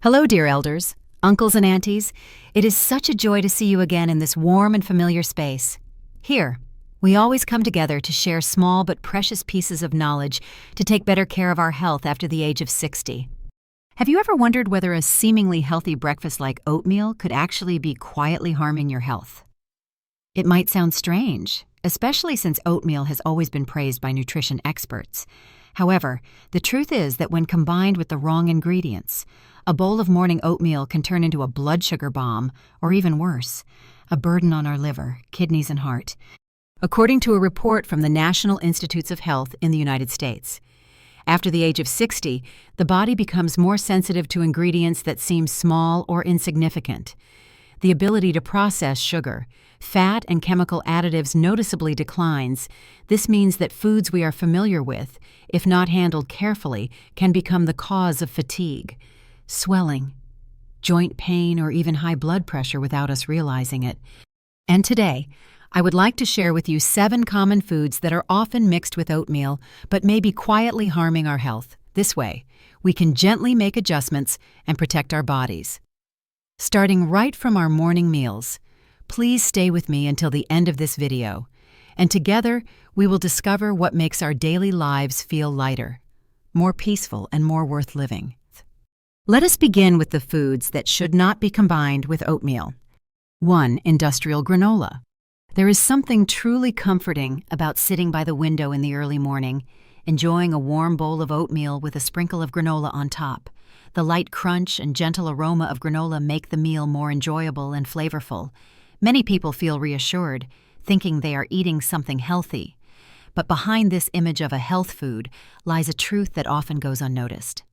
Hello, dear elders, uncles and aunties. It is such a joy to see you again in this warm and familiar space. Here, we always come together to share small but precious pieces of knowledge to take better care of our health after the age of 60. Have you ever wondered whether a seemingly healthy breakfast like oatmeal could actually be quietly harming your health? It might sound strange, especially since oatmeal has always been praised by nutrition experts. However, the truth is that when combined with the wrong ingredients, a bowl of morning oatmeal can turn into a blood sugar bomb, or even worse, a burden on our liver, kidneys, and heart. According to a report from the National Institutes of Health in the United States, after the age of 60, the body becomes more sensitive to ingredients that seem small or insignificant. The ability to process sugar, fat, and chemical additives noticeably declines. This means that foods we are familiar with, if not handled carefully, can become the cause of fatigue, swelling, joint pain, or even high blood pressure without us realizing it. And today, I would like to share with you 7 common foods that are often mixed with oatmeal but may be quietly harming our health. This way, we can gently make adjustments and protect our bodies. Starting right from our morning meals, please stay with me until the end of this video, and together we will discover what makes our daily lives feel lighter, more peaceful, and more worth living. Let us begin with the foods that should not be combined with oatmeal. 1. Industrial granola. There is something truly comforting about sitting by the window in the early morning, enjoying a warm bowl of oatmeal with a sprinkle of granola on top. The light crunch and gentle aroma of granola make the meal more enjoyable and flavorful. Many people feel reassured, thinking they are eating something healthy. But behind this image of a health food lies a truth that often goes unnoticed.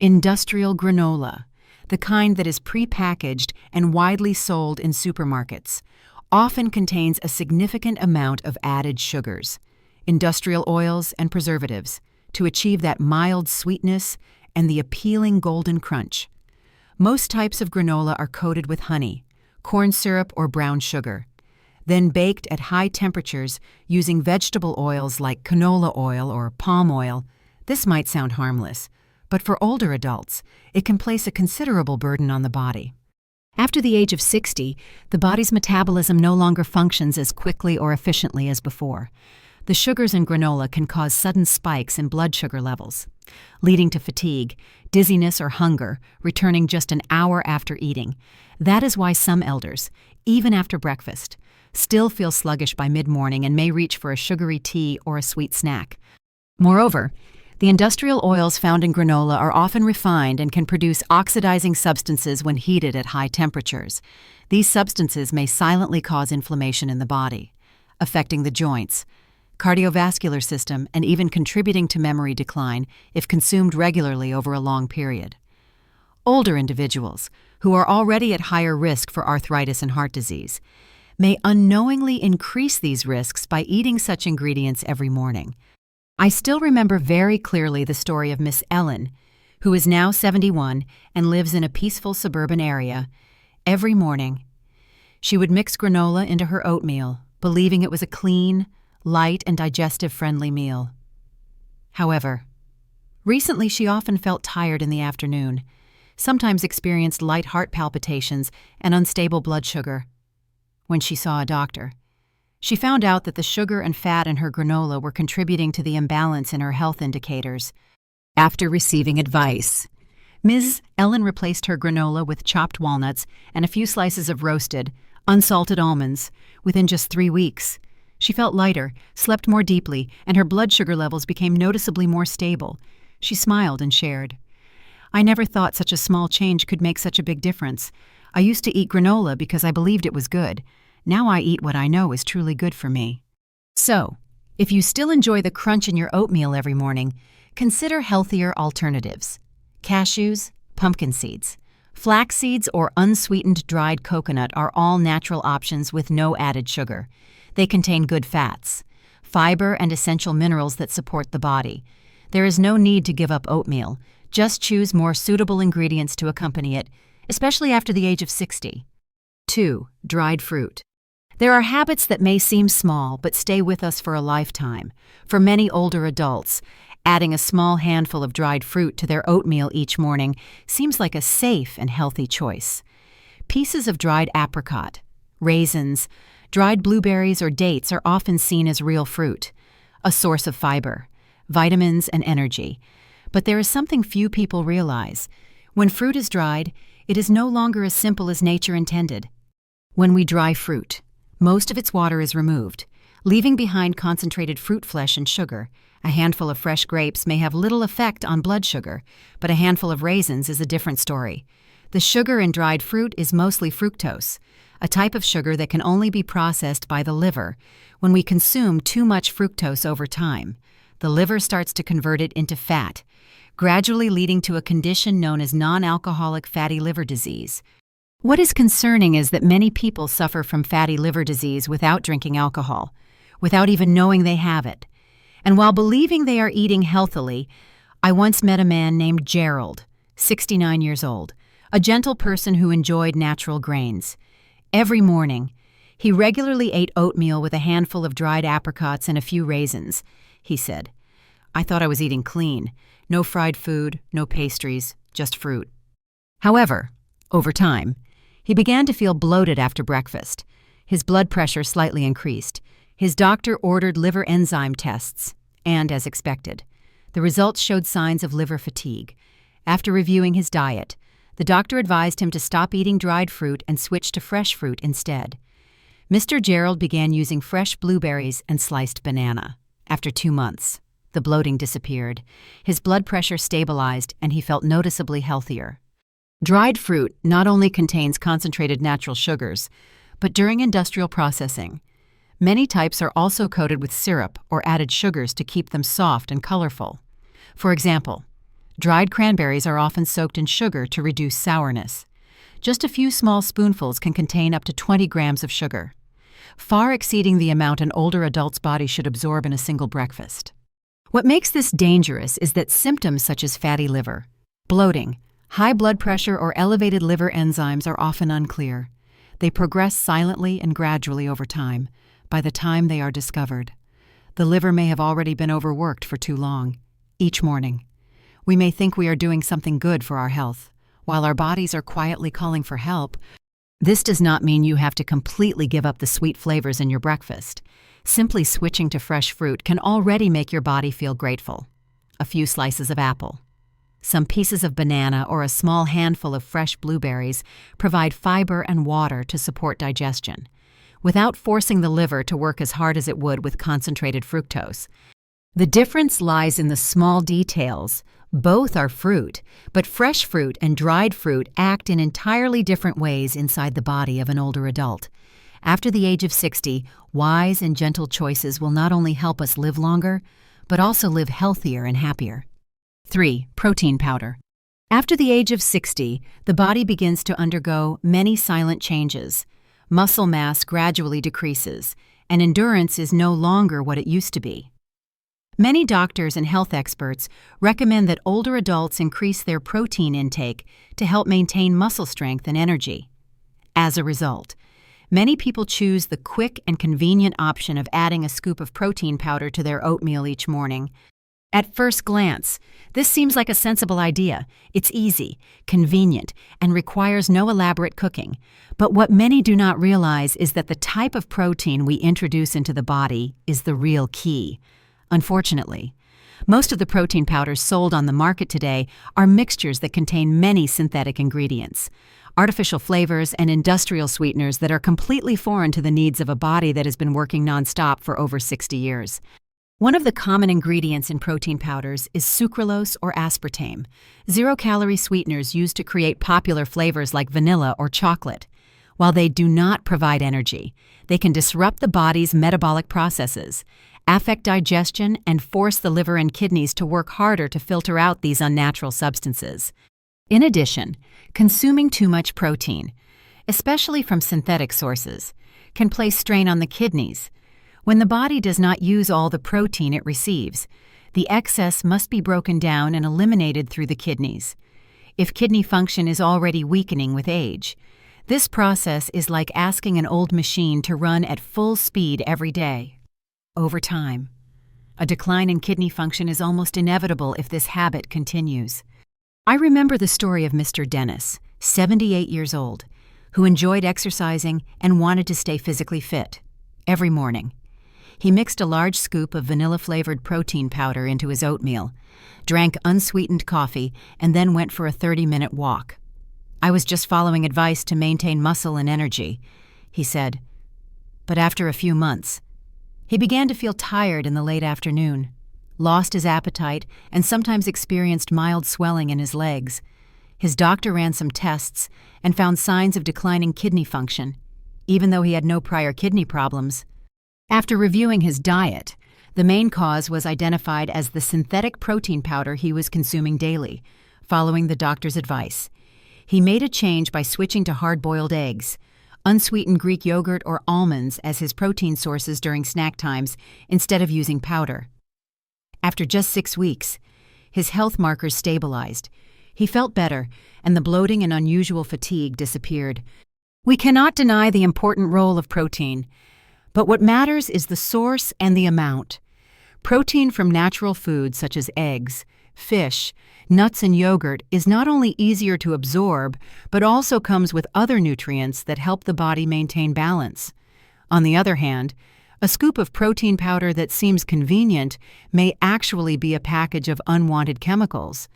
Industrial granola, the kind that is pre-packaged and widely sold in supermarkets, often contains a significant amount of added sugars, industrial oils, and preservatives to achieve that mild sweetness and the appealing golden crunch. Most types of granola are coated with honey, corn syrup, or brown sugar, then baked at high temperatures using vegetable oils like canola oil or palm oil. This might sound harmless, but for older adults, it can place a considerable burden on the body. After the age of 60, the body's metabolism no longer functions as quickly or efficiently as before. The sugars in granola can cause sudden spikes in blood sugar levels, leading to fatigue, dizziness, or hunger, returning just an hour after eating. That is why some elders, even after breakfast, still feel sluggish by mid-morning and may reach for a sugary tea or a sweet snack. Moreover, the industrial oils found in granola are often refined and can produce oxidizing substances when heated at high temperatures. These substances may silently cause inflammation in the body, affecting the joints, cardiovascular system, and even contributing to memory decline if consumed regularly over a long period. Older individuals, who are already at higher risk for arthritis and heart disease, may unknowingly increase these risks by eating such ingredients every morning. I still remember very clearly the story of Miss Ellen, who is now 71 and lives in a peaceful suburban area. Every morning, she would mix granola into her oatmeal, believing it was a clean, light, and digestive-friendly meal. However, recently she often felt tired in the afternoon, sometimes experienced light heart palpitations and unstable blood sugar. When she saw a doctor, she found out that the sugar and fat in her granola were contributing to the imbalance in her health indicators. After receiving advice, Ms. Ellen replaced her granola with chopped walnuts and a few slices of roasted, unsalted almonds. Within just 3 weeks, she felt lighter, slept more deeply, and her blood sugar levels became noticeably more stable. She smiled and shared, "I never thought such a small change could make such a big difference. I used to eat granola because I believed it was good. Now I eat what I know is truly good for me." So, if you still enjoy the crunch in your oatmeal every morning, consider healthier alternatives. Cashews, pumpkin seeds, flax seeds, or unsweetened dried coconut are all natural options with no added sugar. They contain good fats, fiber, and essential minerals that support the body. There is no need to give up oatmeal. Just choose more suitable ingredients to accompany it, especially after the age of 60. 2. Dried fruit. There are habits that may seem small but stay with us for a lifetime. For many older adults, adding a small handful of dried fruit to their oatmeal each morning seems like a safe and healthy choice. Pieces of dried apricot, raisins, dried blueberries or dates are often seen as real fruit, a source of fiber, vitamins, and energy. But there is something few people realize. When fruit is dried, it is no longer as simple as nature intended. When we dry fruit, most of its water is removed, leaving behind concentrated fruit flesh and sugar. A handful of fresh grapes may have little effect on blood sugar, but a handful of raisins is a different story. The sugar in dried fruit is mostly fructose, a type of sugar that can only be processed by the liver. When we consume too much fructose over time, the liver starts to convert it into fat, gradually leading to a condition known as non-alcoholic fatty liver disease. What is concerning is that many people suffer from fatty liver disease without drinking alcohol, without even knowing they have it. And while believing they are eating healthily, I once met a man named Gerald, 69 years old, a gentle person who enjoyed natural grains. Every morning, he regularly ate oatmeal with a handful of dried apricots and a few raisins. He said, "I thought I was eating clean. No fried food, no pastries, just fruit." However, over time, he began to feel bloated after breakfast. His blood pressure slightly increased. His doctor ordered liver enzyme tests, and as expected, the results showed signs of liver fatigue. After reviewing his diet, the doctor advised him to stop eating dried fruit and switch to fresh fruit instead. Mr. Gerald began using fresh blueberries and sliced banana. After 2 months, the bloating disappeared, his blood pressure stabilized, and he felt noticeably healthier. Dried fruit not only contains concentrated natural sugars, but during industrial processing, many types are also coated with syrup or added sugars to keep them soft and colorful. For example, dried cranberries are often soaked in sugar to reduce sourness. Just a few small spoonfuls can contain up to 20 grams of sugar, far exceeding the amount an older adult's body should absorb in a single breakfast. What makes this dangerous is that symptoms such as fatty liver, bloating, high blood pressure, or elevated liver enzymes are often unclear. They progress silently and gradually over time. By the time they are discovered, the liver may have already been overworked for too long. Each morning, we may think we are doing something good for our health, while our bodies are quietly calling for help. This does not mean you have to completely give up the sweet flavors in your breakfast. Simply switching to fresh fruit can already make your body feel grateful. A few slices of apple, some pieces of banana, or a small handful of fresh blueberries provide fiber and water to support digestion, without forcing the liver to work as hard as it would with concentrated fructose. The difference lies in the small details. Both are fruit, but fresh fruit and dried fruit act in entirely different ways inside the body of an older adult. After the age of 60, wise and gentle choices will not only help us live longer, but also live healthier and happier. 3. Protein powder. After the age of 60, the body begins to undergo many silent changes. Muscle mass gradually decreases, and endurance is no longer what it used to be. Many doctors and health experts recommend that older adults increase their protein intake to help maintain muscle strength and energy. As a result, many people choose the quick and convenient option of adding a scoop of protein powder to their oatmeal each morning. At first glance, this seems like a sensible idea. It's easy, convenient, and requires no elaborate cooking. But what many do not realize is that the type of protein we introduce into the body is the real key. Unfortunately, most of the protein powders sold on the market today are mixtures that contain many synthetic ingredients, artificial flavors, and industrial sweeteners that are completely foreign to the needs of a body that has been working nonstop for over 60 years. One of the common ingredients in protein powders is sucralose or aspartame, zero-calorie sweeteners used to create popular flavors like vanilla or chocolate. While they do not provide energy, they can disrupt the body's metabolic processes, affect digestion, and force the liver and kidneys to work harder to filter out these unnatural substances. In addition, consuming too much protein, especially from synthetic sources, can place strain on the kidneys. When the body does not use all the protein it receives, the excess must be broken down and eliminated through the kidneys. If kidney function is already weakening with age, This process is like asking an old machine to run at full speed every day. Over time, a decline in kidney function is almost inevitable if this habit continues. I remember the story of Mr. Dennis, 78 years old, who enjoyed exercising and wanted to stay physically fit. Every morning, he mixed a large scoop of vanilla-flavored protein powder into his oatmeal, drank unsweetened coffee, and then went for a 30-minute walk. "I was just following advice to maintain muscle and energy," he said. But after a few months, he began to feel tired in the late afternoon, lost his appetite, and sometimes experienced mild swelling in his legs. His doctor ran some tests and found signs of declining kidney function, even though he had no prior kidney problems. After reviewing his diet, the main cause was identified as the synthetic protein powder he was consuming daily, following the doctor's advice. He made a change by switching to hard-boiled eggs, unsweetened Greek yogurt or almonds as his protein sources during snack times instead of using powder. After just 6 weeks, his health markers stabilized. He felt better, and the bloating and unusual fatigue disappeared. We cannot deny the important role of protein, but what matters is the source and the amount. Protein from natural foods such as eggs, fish, nuts, and yogurt is not only easier to absorb, but also comes with other nutrients that help the body maintain balance. On the other hand, a scoop of protein powder that seems convenient may actually be a package of unwanted chemicals.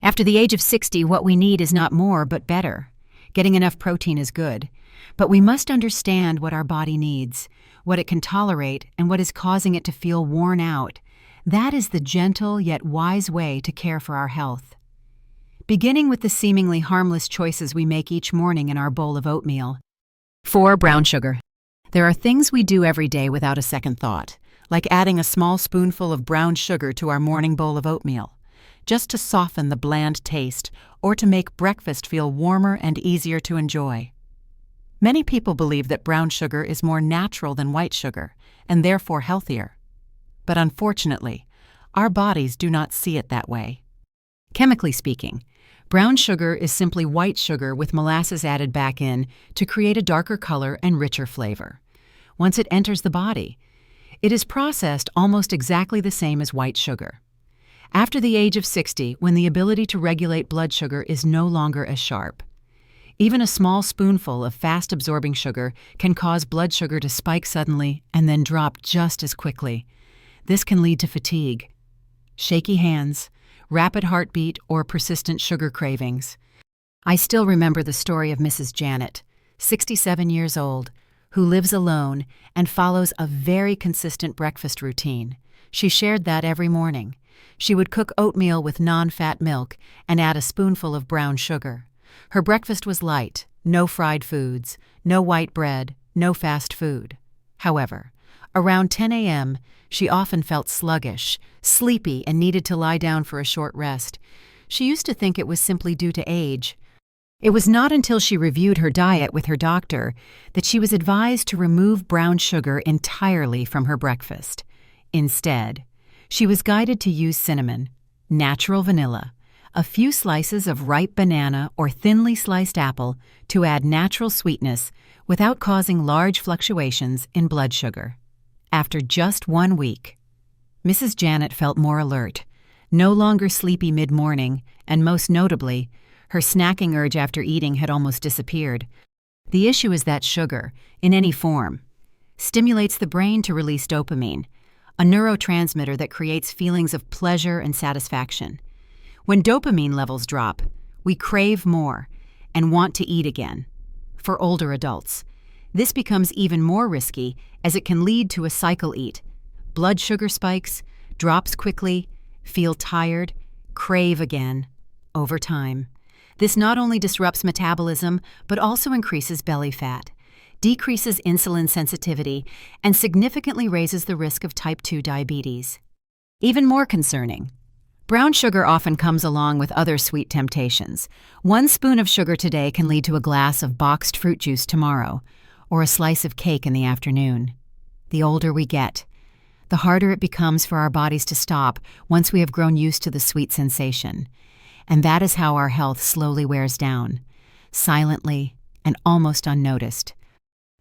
After the age of 60, what we need is not more, but better. Getting enough protein is good, but we must understand what our body needs, what it can tolerate, and what is causing it to feel worn out. That is the gentle yet wise way to care for our health. Beginning with the seemingly harmless choices we make each morning in our bowl of oatmeal. 4. Brown sugar. There are things we do every day without a second thought, like adding a small spoonful of brown sugar to our morning bowl of oatmeal, just to soften the bland taste or to make breakfast feel warmer and easier to enjoy. Many people believe that brown sugar is more natural than white sugar, and therefore healthier. But unfortunately, our bodies do not see it that way. Chemically speaking, brown sugar is simply white sugar with molasses added back in to create a darker color and richer flavor. Once it enters the body, it is processed almost exactly the same as white sugar. After the age of 60, when the ability to regulate blood sugar is no longer as sharp, even a small spoonful of fast-absorbing sugar can cause blood sugar to spike suddenly and then drop just as quickly. This can lead to fatigue, shaky hands, rapid heartbeat, or persistent sugar cravings. I still remember the story of Mrs. Janet, 67 years old, who lives alone and follows a very consistent breakfast routine. She shared that every morning. She would cook oatmeal with non-fat milk and add a spoonful of brown sugar. Her breakfast was light, no fried foods, no white bread, no fast food. However, around 10 a.m., she often felt sluggish, sleepy, and needed to lie down for a short rest. She used to think it was simply due to age. It was not until she reviewed her diet with her doctor that she was advised to remove brown sugar entirely from her breakfast. Instead, she was guided to use cinnamon, natural vanilla, a few slices of ripe banana or thinly sliced apple to add natural sweetness without causing large fluctuations in blood sugar. After just 1 week, Mrs. Janet felt more alert, no longer sleepy mid-morning, and most notably, her snacking urge after eating had almost disappeared. The issue is that sugar, in any form, stimulates the brain to release dopamine, a neurotransmitter that creates feelings of pleasure and satisfaction. When dopamine levels drop, we crave more and want to eat again. For older adults, this becomes even more risky as it can lead to a cycle eat. Blood sugar spikes, drops quickly, feel tired, crave again, over time. This not only disrupts metabolism, but also increases belly fat, decreases insulin sensitivity, and significantly raises the risk of type 2 diabetes. Even more concerning, brown sugar often comes along with other sweet temptations. 1 spoon of sugar today can lead to a glass of boxed fruit juice tomorrow, or a slice of cake in the afternoon. The older we get, the harder it becomes for our bodies to stop once we have grown used to the sweet sensation. And that is how our health slowly wears down, silently, and almost unnoticed.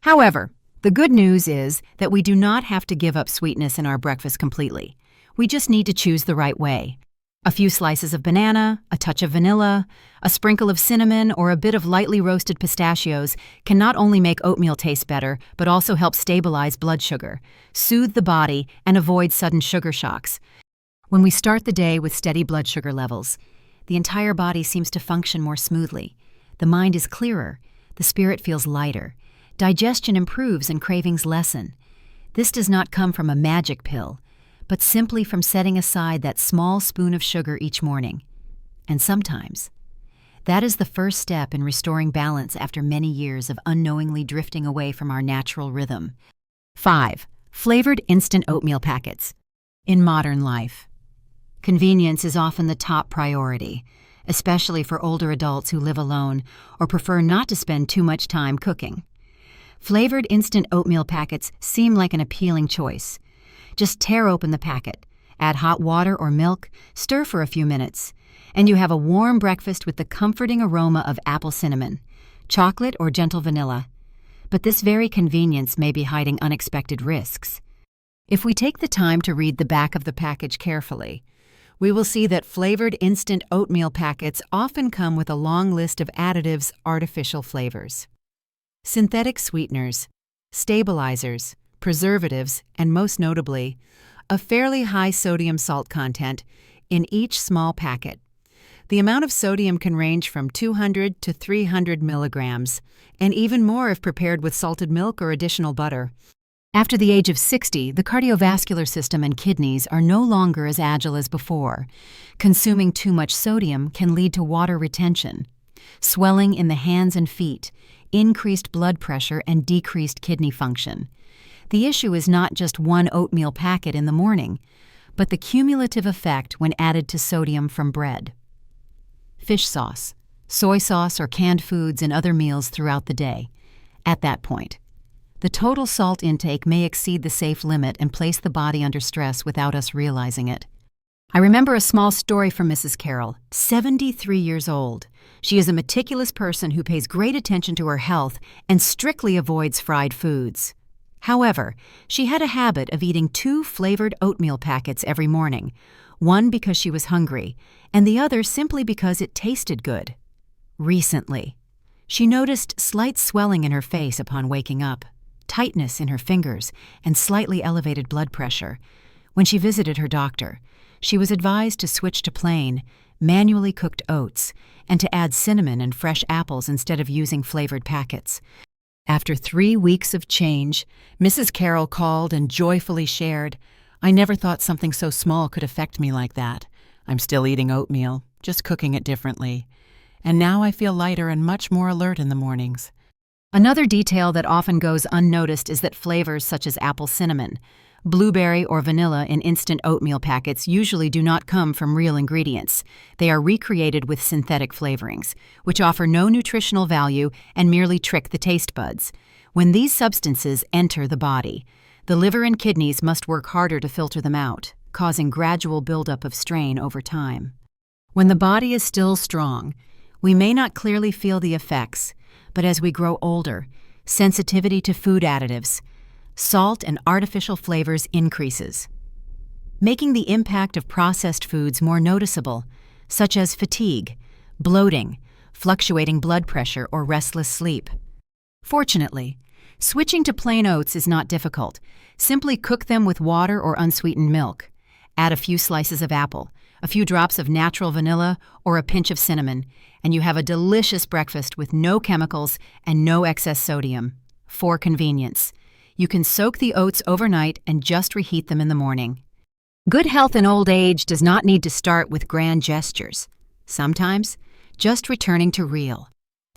However, the good news is that we do not have to give up sweetness in our breakfast completely. We just need to choose the right way. A few slices of banana, a touch of vanilla, a sprinkle of cinnamon, or a bit of lightly roasted pistachios can not only make oatmeal taste better, but also help stabilize blood sugar, soothe the body, and avoid sudden sugar shocks. When we start the day with steady blood sugar levels, the entire body seems to function more smoothly. The mind is clearer, the spirit feels lighter, digestion improves and cravings lessen. This does not come from a magic pill, but simply from setting aside that small spoon of sugar each morning. And sometimes, that is the first step in restoring balance after many years of unknowingly drifting away from our natural rhythm. 5. Flavored instant oatmeal packets. In modern life, convenience is often the top priority, especially for older adults who live alone or prefer not to spend too much time cooking. Flavored instant oatmeal packets seem like an appealing choice. Just tear open the packet, add hot water or milk, stir for a few minutes, and you have a warm breakfast with the comforting aroma of apple cinnamon, chocolate, or gentle vanilla. But this very convenience may be hiding unexpected risks. If we take the time to read the back of the package carefully, we will see that flavored instant oatmeal packets often come with a long list of additives, artificial flavors. Synthetic sweeteners, stabilizers, preservatives, and most notably, a fairly high sodium salt content in each small packet. The amount of sodium can range from 200 to 300 milligrams, and even more if prepared with salted milk or additional butter. After the age of 60, the cardiovascular system and kidneys are no longer as agile as before. Consuming too much sodium can lead to water retention, swelling in the hands and feet, increased blood pressure, and decreased kidney function. The issue is not just one oatmeal packet in the morning, but the cumulative effect when added to sodium from bread, fish sauce, soy sauce, or canned foods in other meals throughout the day. At that point, the total salt intake may exceed the safe limit and place the body under stress without us realizing it. I remember a small story from Mrs. Carroll, 73 years old. She is a meticulous person who pays great attention to her health and strictly avoids fried foods. However, she had a habit of eating 2 flavored oatmeal packets every morning, one because she was hungry, and the other simply because it tasted good. Recently, she noticed slight swelling in her face upon waking up, tightness in her fingers, and slightly elevated blood pressure. When she visited her doctor, she was advised to switch to plain, manually cooked oats and to add cinnamon and fresh apples instead of using flavored packets. After 3 weeks of change, Mrs. Carroll called and joyfully shared, "I never thought something so small could affect me like that. I'm still eating oatmeal, just cooking it differently. And now I feel lighter and much more alert in the mornings." Another detail that often goes unnoticed is that flavors such as apple cinnamon, blueberry, or vanilla in instant oatmeal packets usually do not come from real ingredients. They are recreated with synthetic flavorings, which offer no nutritional value and merely trick the taste buds. When these substances enter the body, the liver and kidneys must work harder to filter them out, causing gradual buildup of strain over time. When the body is still strong, we may not clearly feel the effects, but as we grow older, sensitivity to food additives, salt, and artificial flavors increases, making the impact of processed foods more noticeable, such as fatigue, bloating, fluctuating blood pressure, or restless sleep. Fortunately, switching to plain oats is not difficult. Simply cook them with water or unsweetened milk. Add a few slices of apple, a few drops of natural vanilla, or a pinch of cinnamon, and you have a delicious breakfast with no chemicals and no excess sodium. For convenience, you can soak the oats overnight and just reheat them in the morning. Good health in old age does not need to start with grand gestures. Sometimes, just returning to real,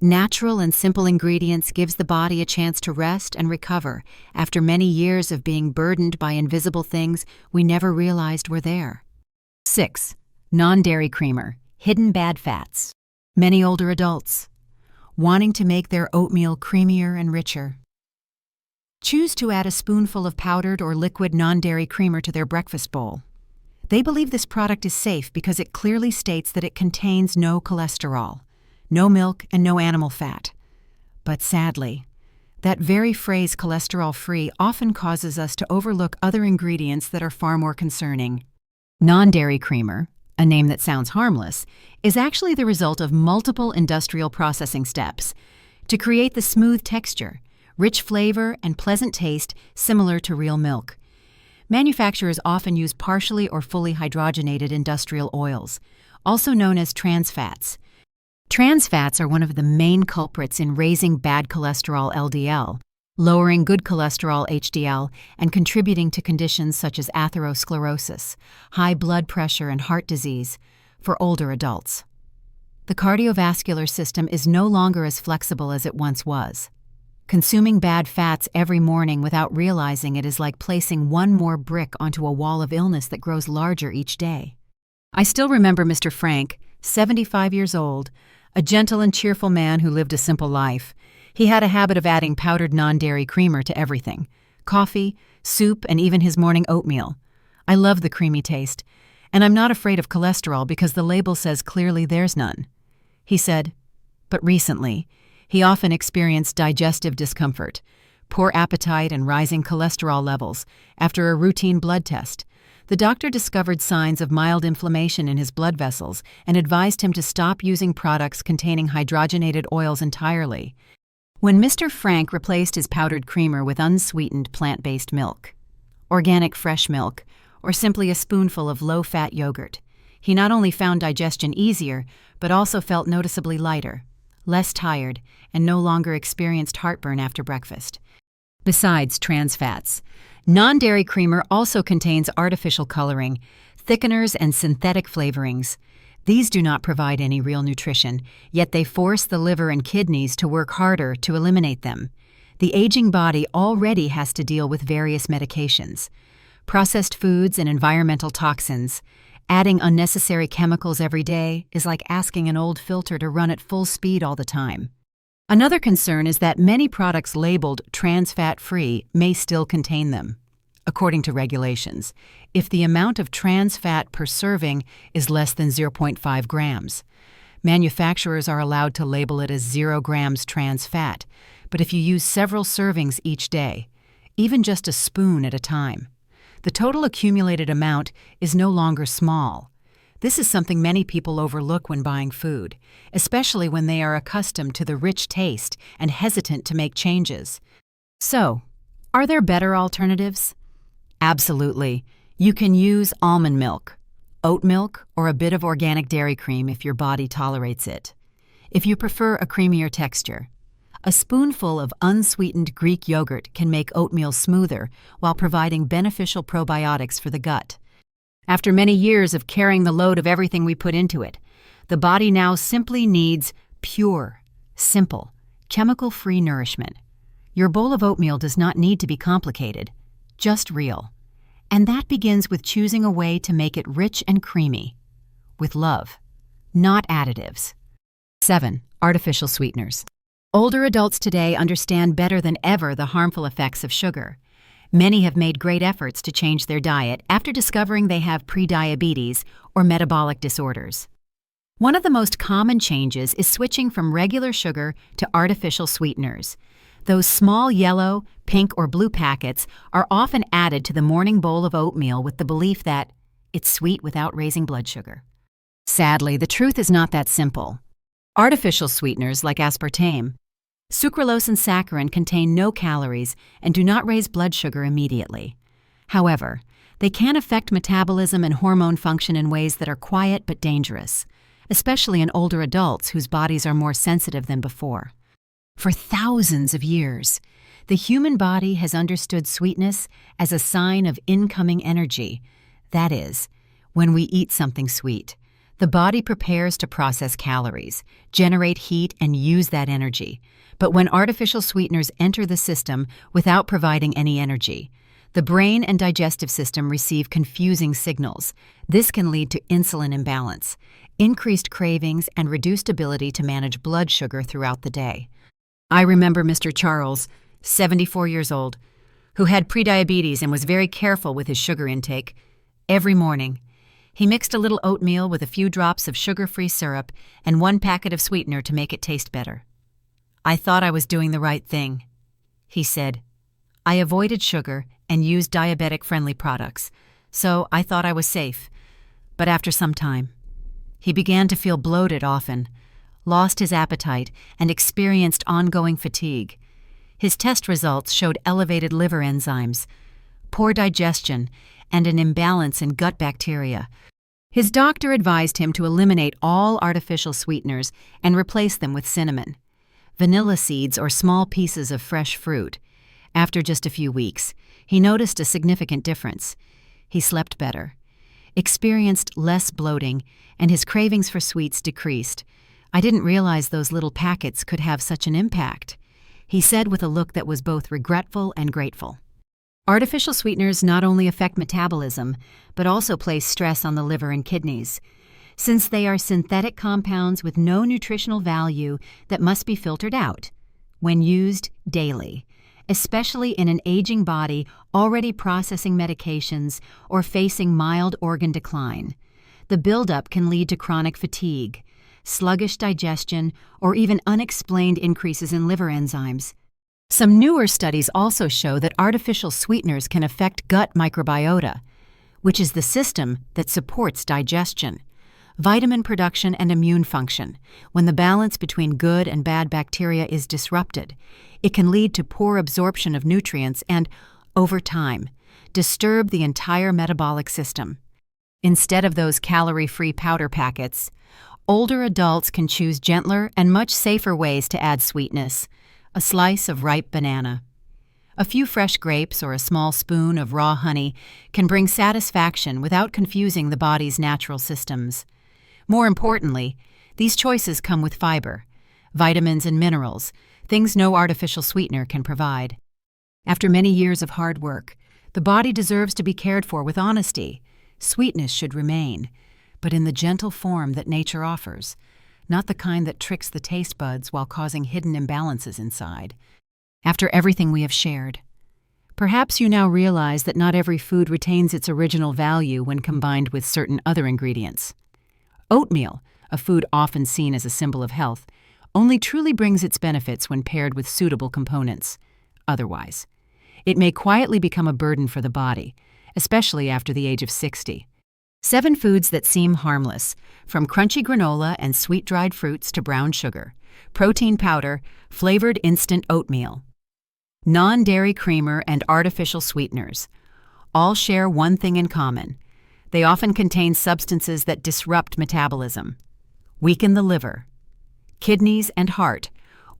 natural and simple ingredients gives the body a chance to rest and recover after many years of being burdened by invisible things we never realized were there. 6. Non-dairy creamer, hidden bad fats. Many older adults, wanting to make their oatmeal creamier and richer, choose to add a spoonful of powdered or liquid non-dairy creamer to their breakfast bowl. They believe this product is safe because it clearly states that it contains no cholesterol, no milk, and no animal fat. But sadly, that very phrase cholesterol-free often causes us to overlook other ingredients that are far more concerning. Non-dairy creamer, a name that sounds harmless, is actually the result of multiple industrial processing steps to create the smooth texture, rich flavor, and pleasant taste similar to real milk. Manufacturers often use partially or fully hydrogenated industrial oils, also known as trans fats. Trans fats are one of the main culprits in raising bad cholesterol LDL, lowering good cholesterol HDL, and contributing to conditions such as atherosclerosis, high blood pressure, and heart disease for older adults. The cardiovascular system is no longer as flexible as it once was. Consuming bad fats every morning without realizing it is like placing one more brick onto a wall of illness that grows larger each day. I still remember Mr. Frank, 75 years old, a gentle and cheerful man who lived a simple life. He had a habit of adding powdered non-dairy creamer to everything: coffee, soup, and even his morning oatmeal. I love the creamy taste, and I'm not afraid of cholesterol because the label says clearly there's none. He said, but recently, he often experienced digestive discomfort, poor appetite, and rising cholesterol levels after a routine blood test. The doctor discovered signs of mild inflammation in his blood vessels and advised him to stop using products containing hydrogenated oils entirely. When Mr. Frank replaced his powdered creamer with unsweetened plant-based milk, organic fresh milk, or simply a spoonful of low-fat yogurt, he not only found digestion easier, but also felt noticeably lighter, less tired, and no longer experienced heartburn after breakfast. Besides trans fats, non-dairy creamer also contains artificial coloring, thickeners, and synthetic flavorings. These do not provide any real nutrition, yet they force the liver and kidneys to work harder to eliminate them. The aging body already has to deal with various medications, processed foods, and environmental toxins. Adding unnecessary chemicals every day is like asking an old filter to run at full speed all the time. Another concern is that many products labeled trans fat-free may still contain them. According to regulations, if the amount of trans fat per serving is less than 0.5 grams, manufacturers are allowed to label it as 0 grams trans fat. But if you use several servings each day, even just a spoon at a time, the total accumulated amount is no longer small. This is something many people overlook when buying food, especially when they are accustomed to the rich taste and hesitant to make changes. So, are there better alternatives? Absolutely. You can use almond milk, oat milk, or a bit of organic dairy cream if your body tolerates it. If you prefer a creamier texture, a spoonful of unsweetened Greek yogurt can make oatmeal smoother while providing beneficial probiotics for the gut. After many years of carrying the load of everything we put into it, the body now simply needs pure, simple, chemical-free nourishment. Your bowl of oatmeal does not need to be complicated, just real. And that begins with choosing a way to make it rich and creamy, with love, not additives. 7. Artificial sweeteners. Older adults today understand better than ever the harmful effects of sugar. Many have made great efforts to change their diet after discovering they have prediabetes or metabolic disorders. One of the most common changes is switching from regular sugar to artificial sweeteners. Those small yellow, pink, or blue packets are often added to the morning bowl of oatmeal with the belief that it's sweet without raising blood sugar. Sadly, the truth is not that simple. Artificial sweeteners like aspartame, sucralose, and saccharin contain no calories and do not raise blood sugar immediately. However, they can affect metabolism and hormone function in ways that are quiet but dangerous, especially in older adults whose bodies are more sensitive than before. For thousands of years, the human body has understood sweetness as a sign of incoming energy. That is, when we eat something sweet, the body prepares to process calories, generate heat, and use that energy. But when artificial sweeteners enter the system without providing any energy, the brain and digestive system receive confusing signals. This can lead to insulin imbalance, increased cravings, and reduced ability to manage blood sugar throughout the day. I remember Mr. Charles, 74 years old, who had prediabetes and was very careful with his sugar intake. Every morning, he mixed a little oatmeal with a few drops of sugar-free syrup and 1 packet of sweetener to make it taste better. "I thought I was doing the right thing," he said. "I avoided sugar and used diabetic-friendly products, so I thought I was safe. But after some time, he began to feel bloated often, lost his appetite, and experienced ongoing fatigue. His test results showed elevated liver enzymes, poor digestion, and an imbalance in gut bacteria. His doctor advised him to eliminate all artificial sweeteners and replace them with cinnamon, vanilla seeds, or small pieces of fresh fruit. After just a few weeks, he noticed a significant difference. He slept better, experienced less bloating, and his cravings for sweets decreased. "I didn't realize those little packets could have such an impact," he said with a look that was both regretful and grateful. Artificial sweeteners not only affect metabolism, but also place stress on the liver and kidneys, since they are synthetic compounds with no nutritional value that must be filtered out when used daily, especially in an aging body already processing medications or facing mild organ decline. The buildup can lead to chronic fatigue, sluggish digestion, or even unexplained increases in liver enzymes. Some newer studies also show that artificial sweeteners can affect gut microbiota, which is the system that supports digestion, vitamin production, and immune function. When the balance between good and bad bacteria is disrupted, it can lead to poor absorption of nutrients and, over time, disturb the entire metabolic system. Instead of those calorie-free powder packets, older adults can choose gentler and much safer ways to add sweetness: a slice of ripe banana, a few fresh grapes, or a small spoon of raw honey can bring satisfaction without confusing the body's natural systems. More importantly, these choices come with fiber, vitamins, and minerals, things no artificial sweetener can provide. After many years of hard work, the body deserves to be cared for with honesty. Sweetness should remain, but in the gentle form that nature offers, not the kind that tricks the taste buds while causing hidden imbalances inside. After everything we have shared, perhaps you now realize that not every food retains its original value when combined with certain other ingredients. Oatmeal, a food often seen as a symbol of health, only truly brings its benefits when paired with suitable components. Otherwise, it may quietly become a burden for the body, especially after the age of 60. 7 foods that seem harmless, from crunchy granola and sweet dried fruits to brown sugar, protein powder, flavored instant oatmeal, non-dairy creamer, and artificial sweeteners, all share one thing in common. They often contain substances that disrupt metabolism, weaken the liver, kidneys, and heart,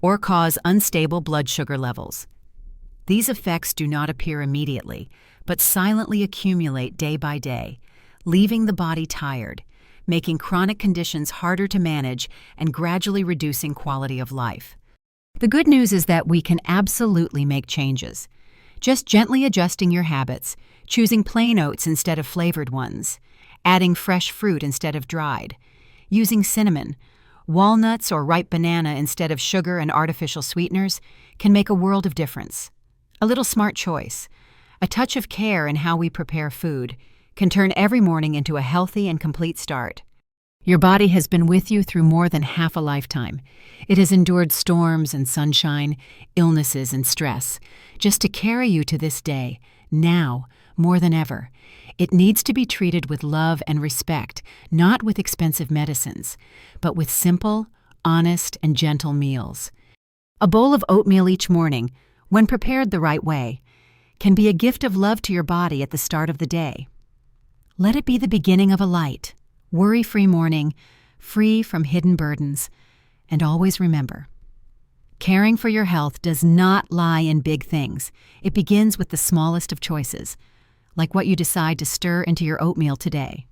or cause unstable blood sugar levels. These effects do not appear immediately, but silently accumulate day by day, leaving the body tired, making chronic conditions harder to manage, and gradually reducing quality of life. The good news is that we can absolutely make changes. Just gently adjusting your habits, choosing plain oats instead of flavored ones, adding fresh fruit instead of dried, using cinnamon, walnuts, or ripe banana instead of sugar and artificial sweeteners can make a world of difference. A little smart choice, a touch of care in how we prepare food, can turn every morning into a healthy and complete start. Your body has been with you through more than half a lifetime. It has endured storms and sunshine, illnesses and stress, just to carry you to this day. Now, more than ever, it needs to be treated with love and respect, not with expensive medicines, but with simple, honest, and gentle meals. A bowl of oatmeal each morning, when prepared the right way, can be a gift of love to your body at the start of the day. Let it be the beginning of a light, worry-free morning, free from hidden burdens. And always remember, caring for your health does not lie in big things. It begins with the smallest of choices, like what you decide to stir into your oatmeal today.